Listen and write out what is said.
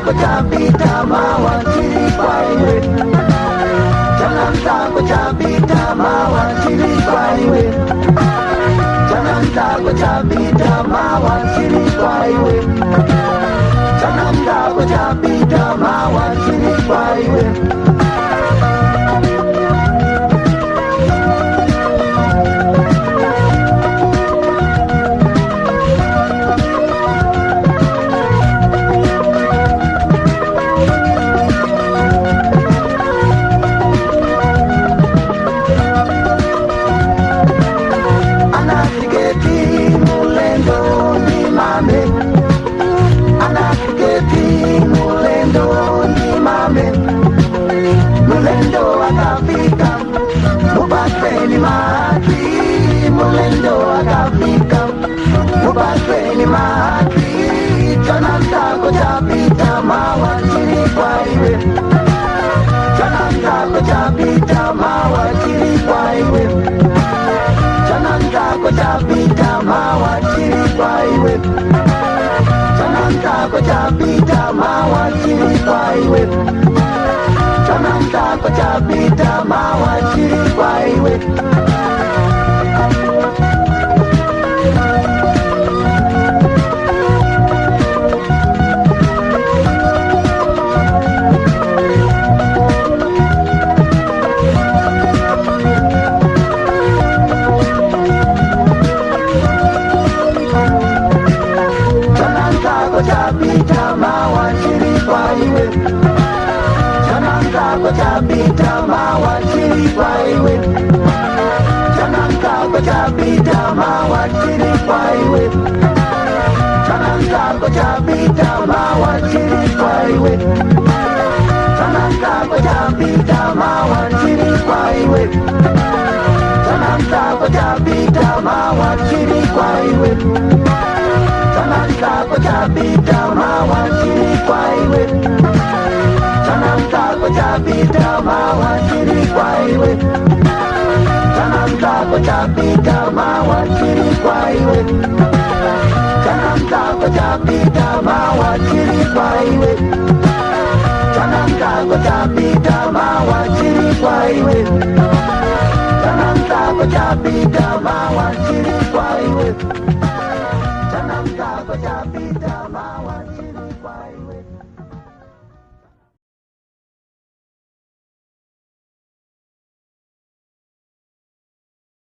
ko chapita mawachiri kwaiwe Chananta ko chapita mawachiri kwaiwe Chananta ko chapita mawachiri kwaiwe Chananta ko chapita mawachiri kwaiwe Mulendo akafika mubaseni mahaki Mulendo akafika mubaseni mahaki Chananta ko chapita mawachiri kwaiwe Chananta ko chapita mawachiri kwaiwe Chananta ko chapita mawachiri kwaiwe Chananta ko chapita mawachiri kwaiwe Chananta ko chapita mawachiri kwaiwe Chananta ko chapita mawachiri kwaiwe Chananta ko chapita mawachiri kwaiwe Chananta ko chapita mawachiri kwaiwe Chananta ko chapita mawachiri kwaiwe Chananta ko chapita mawachiri kwaiwe Chananta ko chapita mawachiri kwaiwe Chananta ko chapita mawachiri kwaiwe Chananta ko chapita mawachiri kwaiwe Chananta ko chapita mawachiri kwaiwe Chananta ko chapita mawachiri kwaiwe Chananta ko chapita mawachiri kwaiwe Chananta ko chapita mawachiri kwaiwe